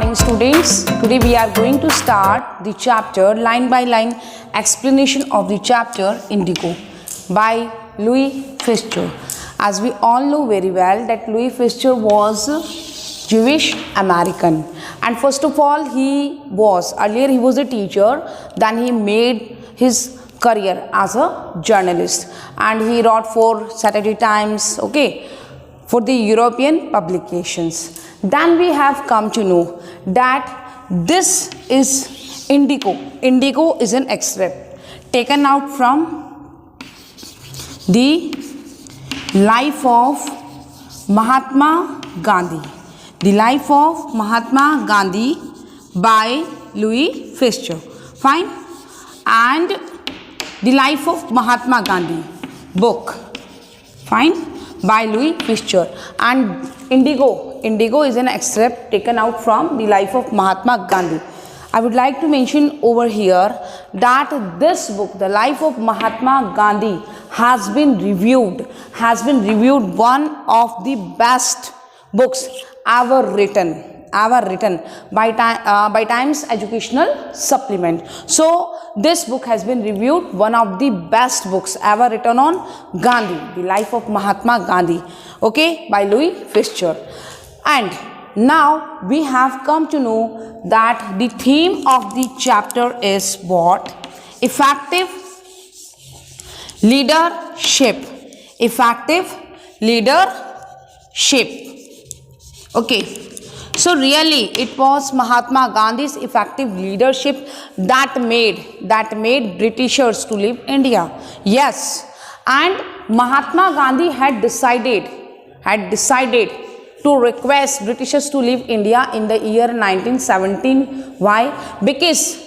morning students. Today we are going to start the chapter line by line explanation of the chapter Indigo by Louis Pasteur. As we all know very well that Louis Pasteur was Jewish American, and first of all he was a teacher, then he made his career as a journalist and he wrote for Saturday Times, for the European publications. Then we have come to know that this is Indigo. Indigo is an excerpt taken out from the life of Mahatma Gandhi. The life of Mahatma Gandhi by Louis Pasteur. Fine. And the life of Mahatma Gandhi book. Fine. By Louis Pasteur. And Indigo is an excerpt taken out from the life of Mahatma Gandhi. I would like to mention over here that this book, the life of Mahatma Gandhi, has been reviewed one of the best books ever written by Times Educational Supplement. So this book has been reviewed one of the best books ever written on Gandhi, the life of Mahatma Gandhi, by Louis Pasteur. And now we have come to know that the theme of the chapter is what? Effective leadership. Effective leadership. So really it was Mahatma Gandhi's effective leadership that made Britishers to leave India. Yes, and Mahatma Gandhi had decided to request Britishers to leave India in the year 1917. Why? Because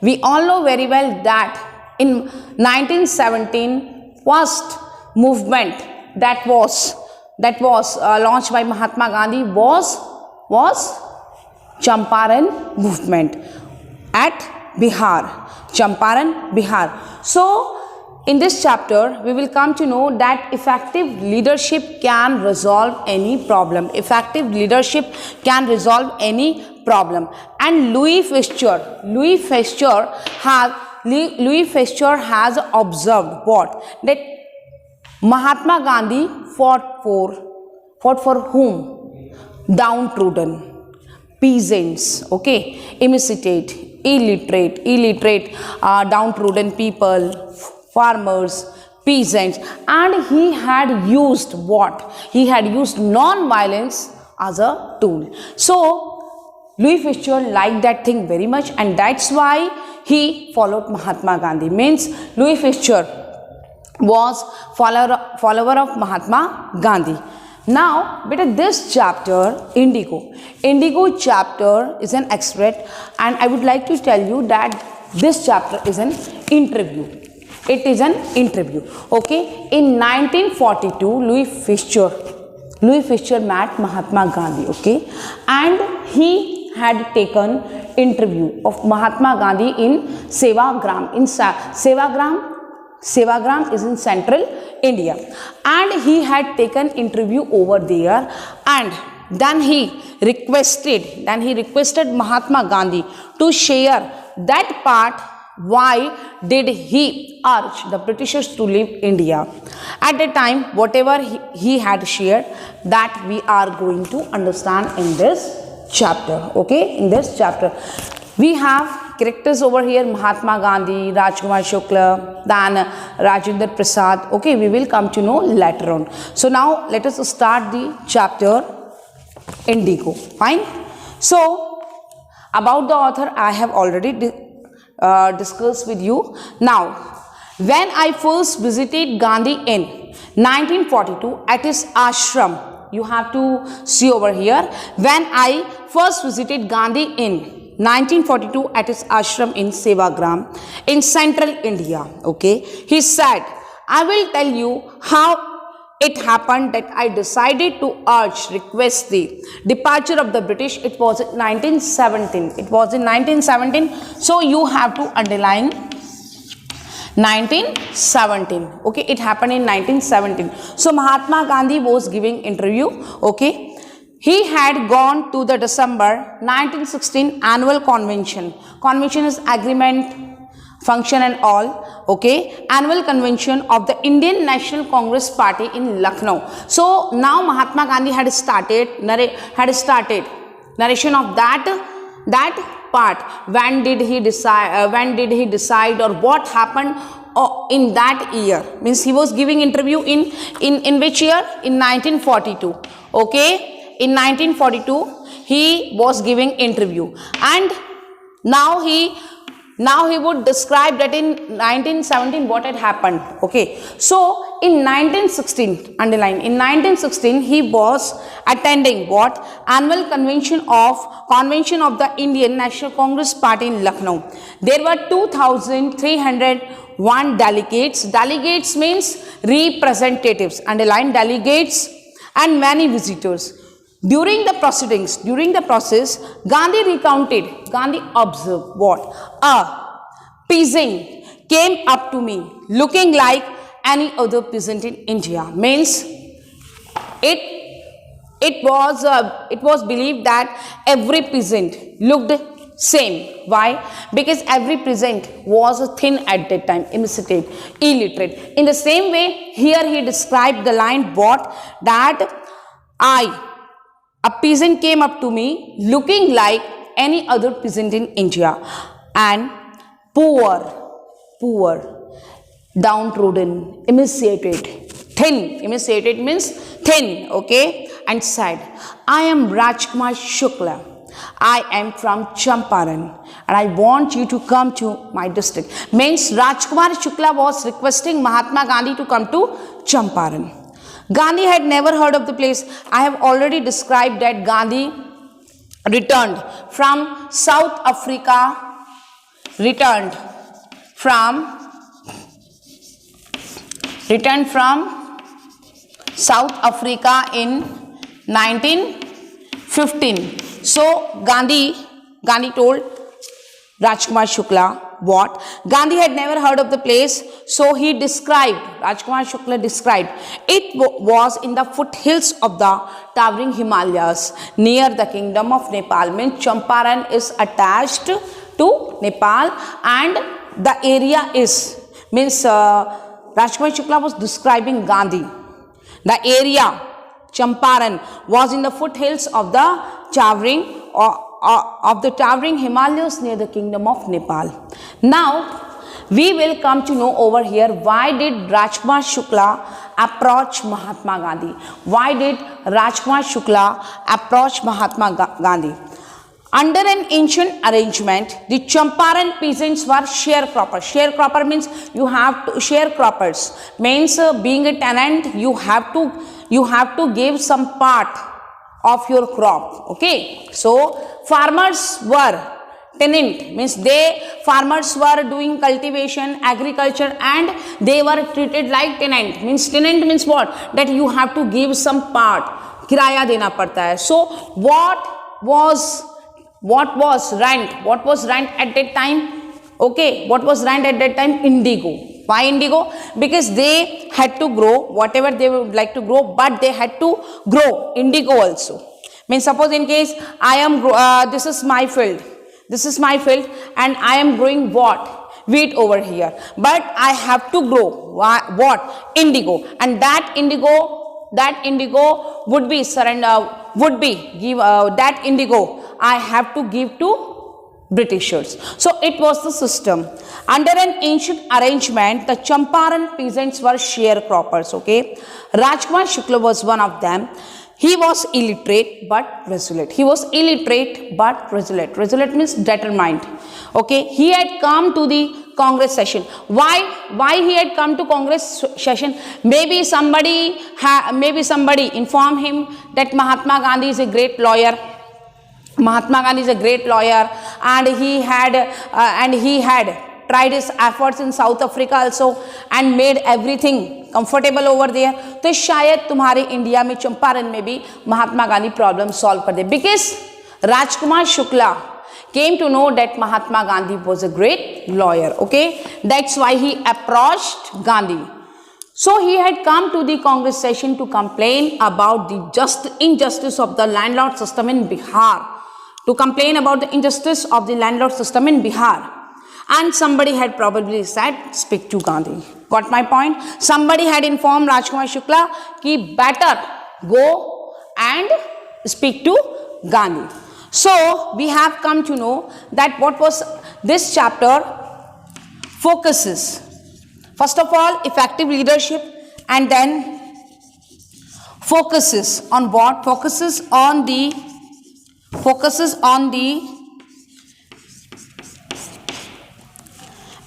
we all know very well that in 1917 first movement that was launched by Mahatma Gandhi was Champaran movement at Bihar. Champaran, Bihar. So in this chapter, we will come to know that effective leadership can resolve any problem. Effective leadership can resolve any problem. And Louis Pasteur has observed what? That Mahatma Gandhi fought for whom? Downtrodden, peasants, illiterate, downtrodden people, farmers, peasants, and he had used what? He had used non-violence as a tool. So Louis Pasteur liked that thing very much, and that's why he followed Mahatma Gandhi. Means Louis Pasteur was follower of Mahatma Gandhi. Now, this chapter, Indigo chapter is an excerpt, and I would like to tell you that this chapter is an interview. It is an interview. In 1942, Louis Pasteur met Mahatma Gandhi. And he had taken interview of Mahatma Gandhi in Sevagram. Sevagram is in central India, and he had taken interview over there, and then he requested Mahatma Gandhi to share that part. Why did he urge the Britishers to leave India? At the time, whatever he had shared, that we are going to understand in this chapter. In this chapter, we have characters over here: Mahatma Gandhi, Rajkumar Shukla, then Rajendra Prasad. We will come to know later on. So now let us start the chapter Indigo. Fine. So about the author I have already discussed with you. Now, when I first visited Gandhi in 1942 at his ashram, you have to see over here, when I first visited Gandhi in 1942 at his ashram in Sevagram in central India. He said, I will tell you how it happened that I decided to request the departure of the British. It was in 1917. So you have to underline 1917. It happened in 1917. So Mahatma Gandhi was giving interview. he had gone to the December 1916 annual convention. Convention is agreement, function and all. Okay, annual convention of the Indian National Congress Party in Lucknow. So now Mahatma Gandhi had started narration of that part. When did he decide or what happened in that year? Means he was giving interview in which year? In 1942. Okay, in 1942 he was giving interview, and now he would describe that in 1917 what had happened. Okay, so in 1916, underline, in 1916 he was attending what? Annual convention of the Indian National Congress Party in Lucknow. There were 2,301 delegates. Delegates means representatives, underline, delegates, and many visitors. During the process, Gandhi observed what? A peasant came up to me looking like any other peasant in India. Means it was believed that every peasant looked same. Why? Because every peasant was thin at that time, emaciated, illiterate. In the same way, here he described the line what? That a peasant came up to me looking like any other peasant in India, and poor, downtrodden, emaciated, thin. Emaciated means thin, okay, and said, I am Rajkumar Shukla. I am from Champaran and I want you to come to my district. Means Rajkumar Shukla was requesting Mahatma Gandhi to come to Champaran. Gandhi had never heard of the place. I have already described that Gandhi returned from South Africa, in 1915. So Gandhi told Rajkumar Shukla what? Gandhi had never heard of the place, so Rajkumar Shukla described, it was in the foothills of the towering Himalayas near the kingdom of Nepal. Means Champaran is attached to Nepal, and the area is, means Rajkumar Shukla was describing Gandhi. The area Champaran was in the foothills of the towering Himalayas near the kingdom of Nepal. Now we will come to know over here, why did Rajkumar Shukla approach Mahatma Gandhi? Why did Rajkumar Shukla approach Mahatma Gandhi? Under an ancient arrangement, the Champaran peasants were sharecroppers. Sharecropper means you have to sharecroppers. Means being a tenant, you have to give some part of your crop. Okay, so farmers were tenant, means farmers were doing cultivation, agriculture, and they were treated like tenant. Tenant means what? That you have to give some part, kiraya dena padta hai. So what was rent? What was rent at that time? Okay, what was rent at that time? Indigo. Why indigo? Because they had to grow whatever they would like to grow, but they had to grow indigo also. Means suppose in case I am this is my field, and I am growing what? Wheat over here, but I have to grow what? Indigo, and that indigo would be that indigo I have to give to Britishers. So it was the system. Under an ancient arrangement, the Champaran peasants were sharecroppers. Okay, Rajkumar Shukla was one of them. He was illiterate but resolute. Resolute means determined. Okay, he had come to the Congress session. Why he had come to Congress session? Maybe somebody informed him that Mahatma Gandhi is a great lawyer. And he had tried his efforts in South Africa also and made everything comfortable over there. तो शायद तुम्हारे India में चंपारण में भी Mahatma Gandhi problem solve कर दे. Because Rajkumar Shukla came to know that Mahatma Gandhi was a great lawyer. Okay, that's why he approached Gandhi. So he had come to the Congress session to complain about the injustice of the landlord system in Bihar. To complain about the injustice of the landlord system in Bihar. And somebody had probably said, speak to Gandhi. Got my point? Somebody had informed Rajkumar Shukla ki better go and speak to Gandhi. So we have come to know that what was this chapter focuses. First of all, effective leadership, and then focuses on what? Focuses on the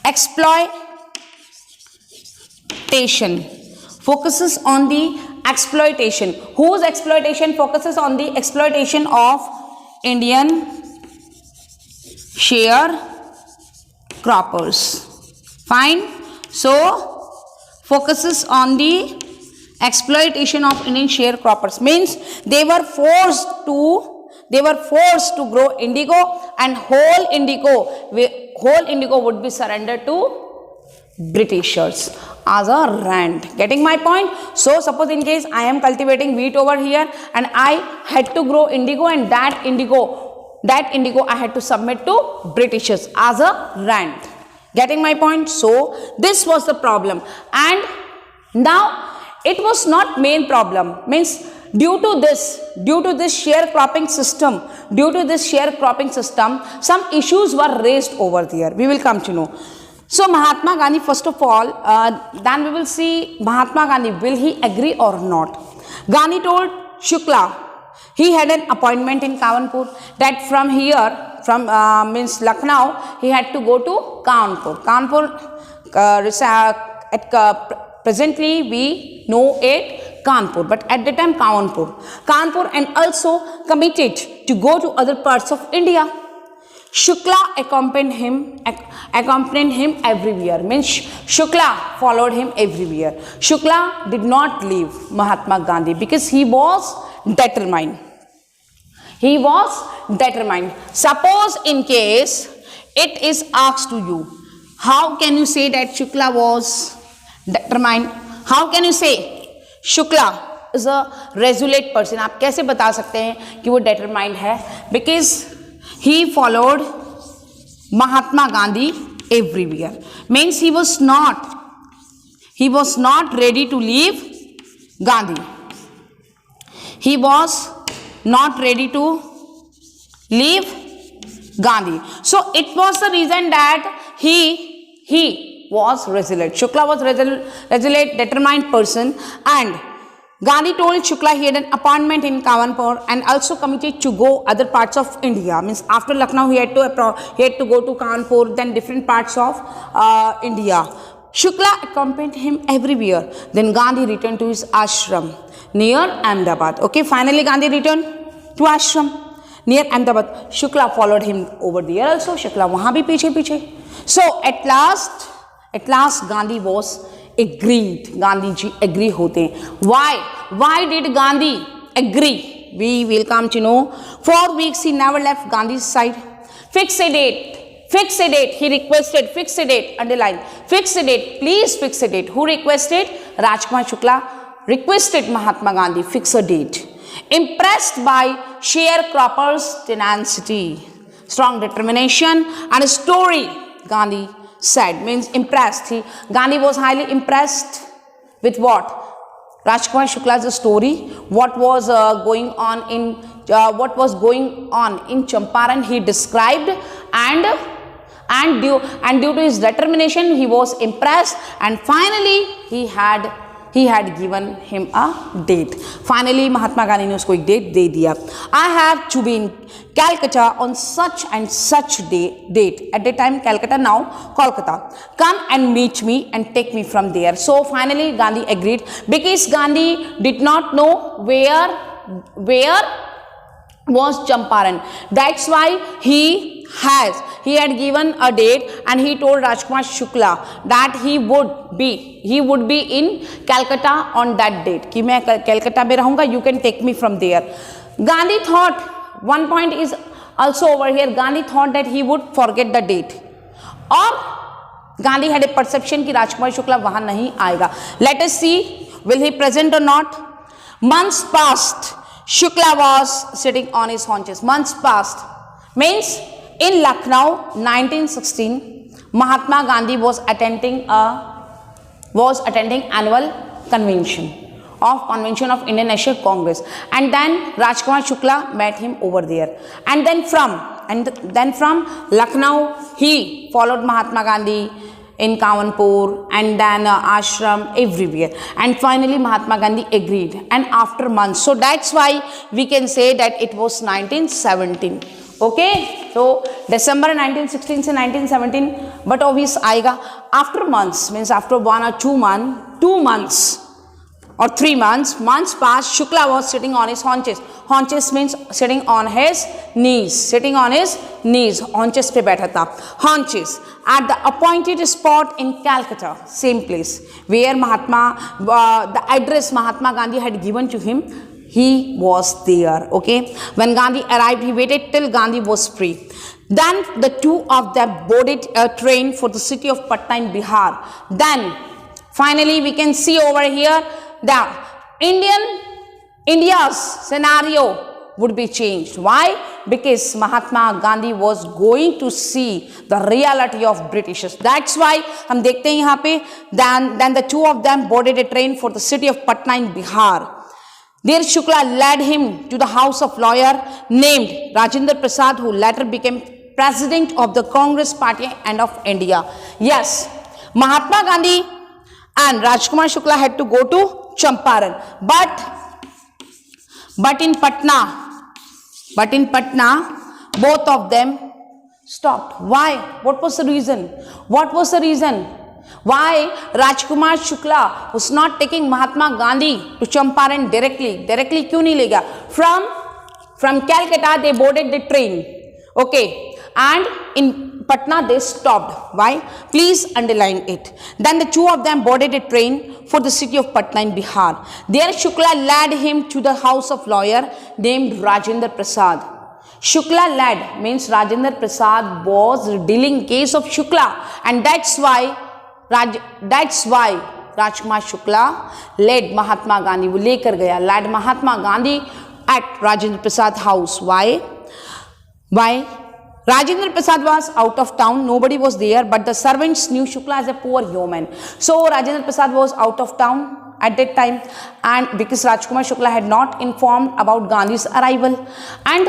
exploitation. Focuses on the exploitation. Whose exploitation? Focuses on the exploitation of Indian sharecroppers. Fine. So focuses on the exploitation of Indian sharecroppers, means they were forced to grow indigo, and whole indigo would be surrendered to Britishers as a rent. Getting my point? So suppose in case I am cultivating wheat over here and I had to grow indigo, and that indigo I had to submit to Britishers as a rent. Getting my point? So this was the problem, and now it was not main problem, means due to this sharecropping system, some issues were raised over there. We will come to know. So Mahatma Gandhi, first of all, then we will see Mahatma Gandhi, will he agree or not? Gandhi told Shukla, he had an appointment in Kanpur, that from here, means Lucknow, he had to go to Kanpur. Presently we know it Kanpur, but at the time Kanpur, and also committed to go to other parts of India. Shukla accompanied him everywhere, means Shukla followed him everywhere. Shukla did not leave Mahatma Gandhi because he was determined. Suppose in case it is asked to you, how can you say that Shukla was determined? How can you say Shukla is a resolute person? आप कैसे बता सकते हैं कि वो determined है? Because he followed Mahatma Gandhi everywhere. Means he was not ready to leave Gandhi. He was not ready to leave Gandhi. So it was the reason that he was resolute. Shukla was resolute, determined person, and Gandhi told Shukla he had an appointment in Kanpur and also committed to go other parts of India. Means after Lucknow he had to go to Kanpur, then different parts of India. Shukla accompanied him everywhere. Then Gandhi returned to his ashram near Ahmedabad. Okay, finally Gandhi returned to ashram near Ahmedabad. Shukla followed him over there also. Shukla वहाँ भी पीछे. So at last Gandhi was agreed. Gandhi ji agree होते हैं. Why did Gandhi agree? We will come to know. 4 weeks he never left Gandhi's side. Fix a date. He requested. Fix a date. Underline. Fix a date. Please fix a date. Who requested? Rajkumar Shukla requested Mahatma Gandhi fix a date. Impressed by sharecroppers' tenacity, strong determination, and a story, Gandhi said, means impressed. Gandhi was highly impressed with what? Rajkumar Shukla's story, what was going on in Champaran, he described, and due to his determination, he was impressed, and finally he had given him a date. Finally, Mahatma Gandhi ने उसको एक date दे दिया. I have to be in Calcutta on such and such date. At the time, Calcutta, now Kolkata. Come and meet me and take me from there. So finally, Gandhi agreed because Gandhi did not know where was Champaran. That's why he had given a date, and he told Rajkumar Shukla that he would be in Calcutta on that date. कि मैं Calcutta में रहूँगा, you can take me from there. Gandhi thought, one point is also over here, Gandhi thought that he would forget the date, or Gandhi had a perception कि राजकुमार शुक्ला वहां नहीं आएगा. Let us see, will he present or not? Months passed. Shukla was sitting on his haunches. Months passed. Means in Lucknow, 1916, Mahatma Gandhi was attending annual convention of Indian National Congress, and then Rajkumar Shukla met him over there, and then from Lucknow he followed Mahatma Gandhi in Kavanpur and then ashram everywhere, and finally Mahatma Gandhi agreed, and after months, so that's why we can say that it was 1917. Okay, so December 1916 से 1917, but obvious आएगा after months, means after 1 or 2 months or 3 months passed. Shukla was sitting on his haunches. Haunches means sitting on his knees. Haunches पे बैठा था. Haunches at the appointed spot in Calcutta, same place where the address Mahatma Gandhi had given to him. He was there. Okay, when Gandhi arrived, he waited till Gandhi was free. Then the two of them boarded a train for the city of Patna in Bihar. Then finally we can see over here that India's scenario would be changed. Why? Because Mahatma Gandhi was going to see the reality of Britishers. That's why हम देखते हैं यहाँ पे then the two of them boarded a train for the city of Patna in Bihar. There Shukla led him to the house of lawyer named Rajendra Prasad, who later became president of the Congress Party and of India. Yes, Mahatma Gandhi and Rajkumar Shukla had to go to Champaran, but in Patna, both of them stopped. Why? What was the reason? Why Rajkumar Shukla was not taking Mahatma Gandhi to Champaran directly क्यों नहीं ले गया? From Calcutta they boarded the train. Okay, and in Patna they stopped. Why? Please underline it. Then the two of them boarded a train for the city of Patna in Bihar. There Shukla led him to the house of lawyer named Rajendra Prasad. Shukla led means Rajendra Prasad was dealing case of Shukla, and that's why Rajkumar Shukla led Mahatma Gandhi, वो लेकर गया, led Mahatma Gandhi at Rajendra Prasad house. Why? Rajendra Prasad was out of town, nobody was there, but the servants knew Shukla as a poor yeoman. So Rajendra Prasad was out of town at that time, and because Rajkumar Shukla had not informed about Gandhi's arrival, and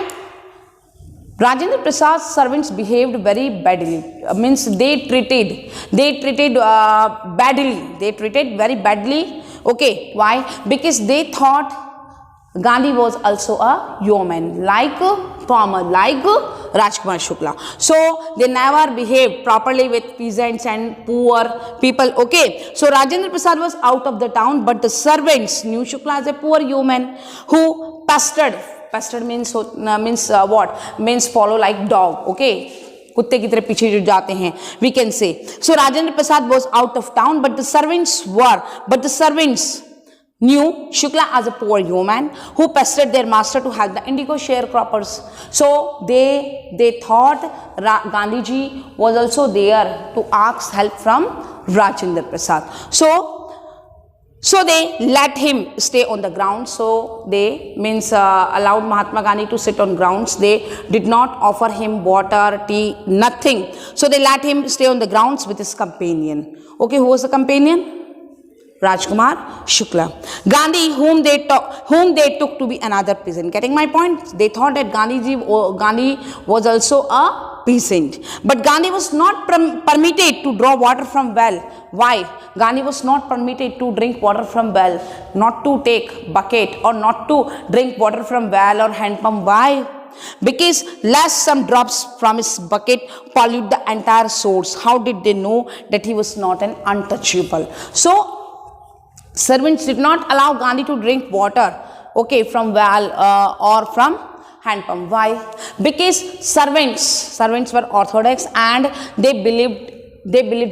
Rajendra Prasad's servants behaved very badly. Means they treated very badly. Okay, why? Because they thought Gandhi was also a yeoman, like Rajkumar Shukla. So they never behaved properly with peasants and poor people. Okay, so Rajendra Prasad was out of the town, but the servants knew Shukla as a poor yeoman who pestered means what? Means follow like dog. Okay, कुत्ते की तरह पीछे जो जाते हैं, we can say. So Rajendra Prasad was out of town, but the servants knew Shukla as a poor yeoman who pestered their master to help the indigo sharecroppers. So they thought Gandhiji was also there to ask help from Rajendra Prasad. So they let him stay on the ground. So they allowed Mahatma Gandhi to sit on grounds. They did not offer him water, tea, nothing. So they let him stay on the grounds with his companion. Okay, who was the companion? Rajkumar Shukla. Gandhi, whom they took to be another peasant. Getting my point? They thought that Gandhi was also a peasant. But Gandhi was not permitted to draw water from well. Why? Gandhi was not permitted to drink water from well, not to take bucket or not to drink water from well or hand pump. Why? Because lest some drops from his bucket pollute the entire source. How did they know that he was not an untouchable? So servants did not allow Gandhi to drink water, okay, from well or from hand pump. Why? Because servants were orthodox and they believed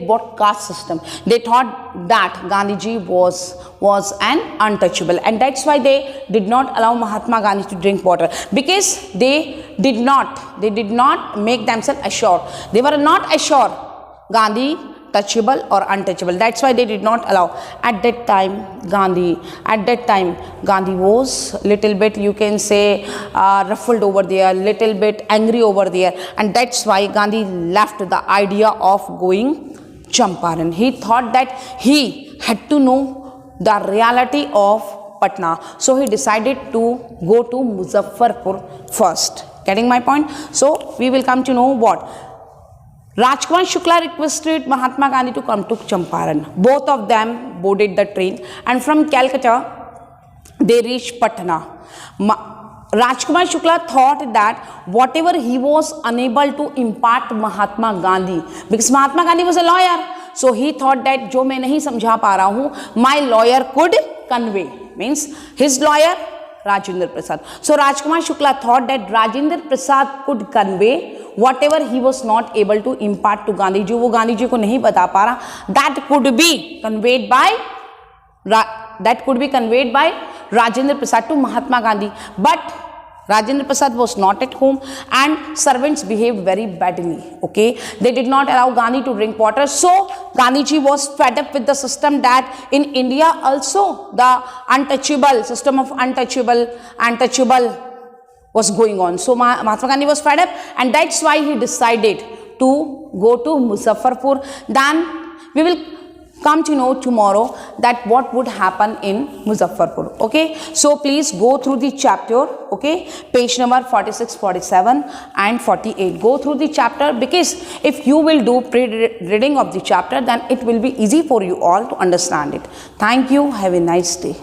what caste system. They thought that Gandhiji was an untouchable, and that's why they did not allow Mahatma Gandhi to drink water, because they did not make themselves assured. They were not assured Gandhi touchable or untouchable. That's why they did not allow. At that time Gandhi was little bit, you can say, ruffled over there, little bit angry over there, and that's why Gandhi left the idea of going Champaran. He thought that he had to know the reality of Patna, so he decided to go to Muzaffarpur first. Getting my point? So we will come to know what Rajkumar Shukla requested Mahatma Gandhi to come to Champaran. Both of them boarded the train, and from Calcutta they reached Patna. Rajkumar Shukla thought that whatever he was unable to impart Mahatma Gandhi, because Mahatma Gandhi was a lawyer, so he thought that जो मैं नहीं समझा पा रहा हूँ, my lawyer could convey, means his lawyer Rajendra Prasad. So Rajkumar Shukla thought that Rajendra Prasad could convey whatever he was not able to impart to Gandhi, जो वो गांधी जी को नहीं बता पा रहा, that could be conveyed by Rajendra Prasad to Mahatma Gandhi. But Rajendra Prasad was not at home, and servants behaved very badly. Okay, they did not allow Gandhi to drink water. So Gandhiji was fed up with the system that in India also the untouchable system of untouchable was going on. So Mahatma Gandhi was fed up, and that's why he decided to go to Muzaffarpur. Then we will come to know tomorrow that what would happen in Muzaffarpur. Okay, so please go through the chapter. Okay, page number 46, 47 and 48. Go through the chapter, because if you will do pre-reading of the chapter, then it will be easy for you all to understand it. Thank you. Have a nice day.